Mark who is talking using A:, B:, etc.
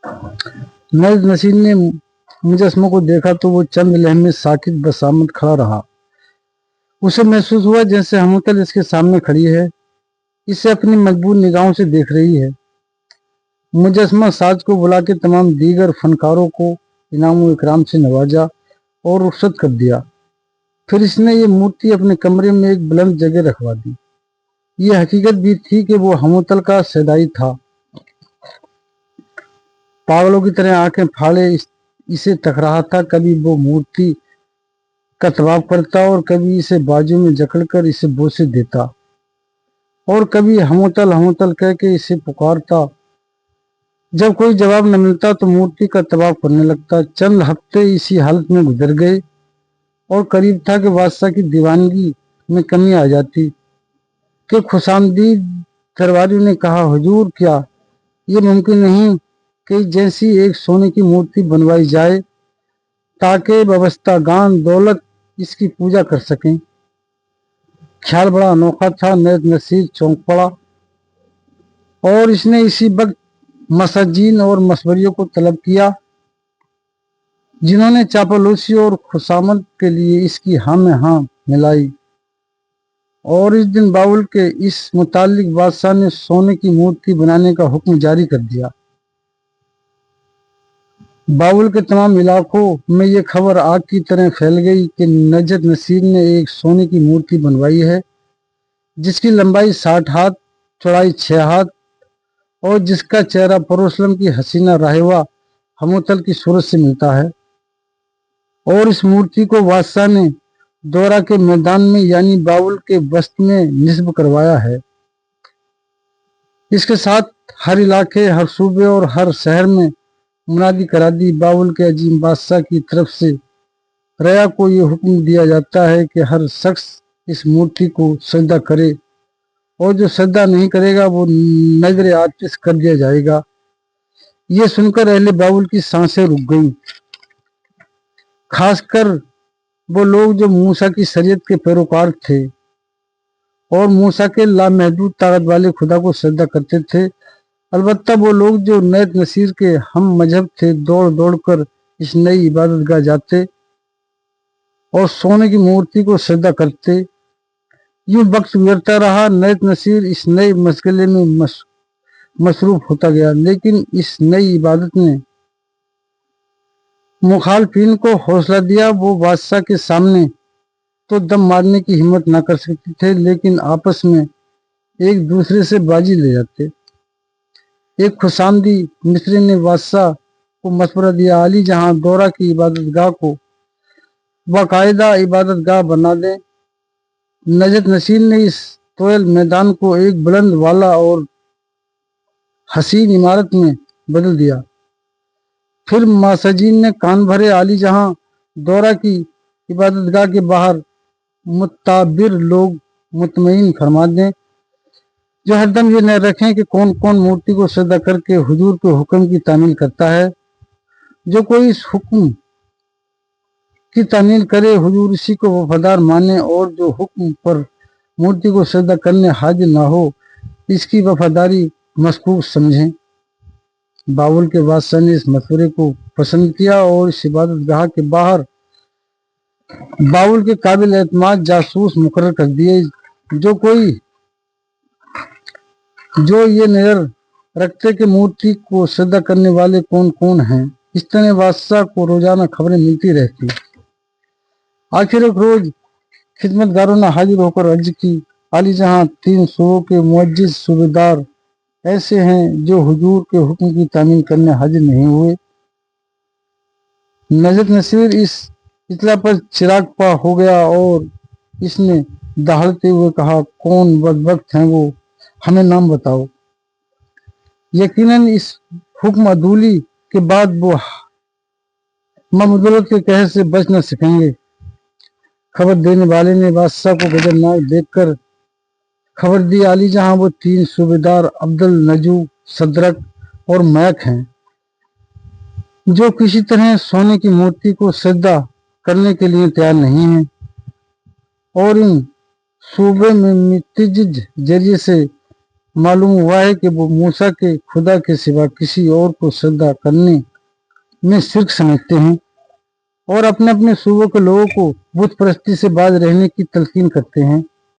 A: नैज़ नसीर ने मुजस्समों को देखा तो वो चंद लम्हे साकित बसामत खड़ा रहा। उसे महसूस हुआ जैसे हमूतल इसके सामने खड़ी है, इसे अपनी मजबूर निगाहों से देख रही है। मुजस्समा साज को बुला के तमाम दीगर फनकारों को इनाम व इकराम से नवाजा और रुखसत कर दिया। फिर इसने ये मूर्ति अपने कमरे में एक बुलंद जगह रखवा दी। ये हकीकत भी थी कि वो हमूतल का सदाई था। पागलों की तरह आंखें फाड़े इसे तक रहा था। कभी वो मूर्ति का तवाफ करता और कभी इसे बाजू में जकड़कर इसे बोसे देता और कभी हमूतल हमूतल कह के इसे पुकारता। जब कोई जवाब न मिलता तो मूर्ति का तवाफ करने लगता। चंद हफ्ते इसी हालत में गुजर गए और करीब था कि बादशाह की दीवानगी में कमी आ जाती कि खुशामदीद दरबारियों ने कहा, हुजूर, क्या ये मुमकिन नहीं कि जैसी एक सोने की मूर्ति बनवाई जाए ताकि वाबस्तागान दौलत इसकी पूजा कर सकें। ख्याल बड़ा अनोखा था। नैज़ नसीर चौंक पड़ा और इसने इसी वक्त मसाजीन और मसवरियों को तलब किया जिन्होंने चापलूसी और खुशामद के लिए इसकी हाँ में हाँ मिलाई। और इस दिन बाबुल के इस मुतालिक बादशाह ने सोने की मूर्ति बनाने का हुक्म जारी कर दिया। बाबुल के तमाम इलाकों में ये खबर आग की तरह फैल गई कि नजत नसीर ने एक सोने की मूर्ति बनवाई है जिसकी लंबाई 60 हाथ, चौड़ाई 6 हाथ और जिसका चेहरा परोसलम की हसीना राहिवा हमूतल की सूरत से मिलता है। और इस मूर्ति को बादशाह ने दौरा के मैदान में यानी बाबुल के बस्त में निस्ब करवाया है। इसके साथ हर इलाके, हर सूबे और हर शहर में मुनादी करा दी। बाबुल के अजीम बादशाह की तरफ से रया को ये हुक्म दिया जाता है कि हर शख्स इस मूर्ति को सजदा करे और जो सजदा नहीं करेगा वो नजर आतिश कर दिया जाएगा। ये सुनकर अहले बाबुल की सांसें रुक गईं, खासकर वो लोग जो मूसा की शरीयत के पैरोकार थे और मूसा के लामहदूद ताकत वाले खुदा को सजदा करते थे। अलबत्ता वो लोग जो नैज़ नसीर के हम मजहब थे दौड़ दौड़ कर इस नई इबादतगाह जाते और सोने की मूर्ति को सजदा करते। यूं वक्त गुजरता रहा। नैज़ नसीर इस नए मशगले में मसरूफ होता गया, लेकिन इस नई इबादत ने मुखालफिन को हौसला दिया। वो बादशाह के सामने तो दम मारने की हिम्मत ना कर सकते थे, लेकिन आपस में एक दूसरे से बाजी ले जाते। एक खुशामदी मिस्री ने बादशाह को मशवरा दिया, अली जहां दौरा की इबादतगाह को बाकायदा इबादतगाह बना दे। नजत नसीर ने इस तोयल मैदान को एक बुलंद वाला और हसीन इमारत में बदल दिया। फिर मासजीन ने कान भरे, अली जहां दौरा की इबादतगाह के बाहर मुताबिर लोग मुतमईन फरमा दें जो हरदम ये न रखें कि कौन कौन मूर्ति को सजदा करके हुजूर के हुक्म की तामील करता है। जो कोई इस हुक्म की तामील करे हुजूर इसी को वफादार माने और जो हुक्म पर मूर्ति को सजदा करने हाजिर ना हो इसकी वफादारी मशकूक समझें। बाबुल के बादशाह ने इस मशवरे को पसंद किया और इस इबादतगाह के बाहर बाबुल के काबिल एतमाद जासूस मुकर्रर कर दिए जो ये नजर रखते कि मूर्ति को सजदा करने वाले कौन कौन हैं। इस तरह बादशाह को रोजाना खबरें मिलती रहती। आखिर एक रोज खिदमतगारों ने हाजिर होकर अर्ज की, अली जहां 3 सूबों के मुअज्जिज सूबेदार ऐसे हैं जो हुजूर के हुक्म की तामील करने हाजिर नहीं हुए। नजत नसीर इस इतला पर चिराग पा हो गया और इसने दहाड़ते हुए कहा, कौन बदबख्त हैं वो, हमें नाम बताओ। यकीनन इस हुक्म अदूली के बाद वो ममदूलत के कहर से बच न सकेंगे। खबर देने वाले ने बादशाह को गजरनाक देखकर खबर दी, अली जहां वो 3 सूबेदार अब्दुल नजू, सदरक और मैक हैं जो किसी तरह सोने की मूर्ति को सजदा करने के लिए तैयार नहीं हैं और इन सूबे में मितिज जरिए से मालूम हुआ है कि वो मूसा के खुदा के सिवा किसी और को श्रद्धा करने में शिर्क समझते हैं और अपने अपने सूबों के लोगों को बुत परस्ती से बाज रहने की तलकीन करते हैं।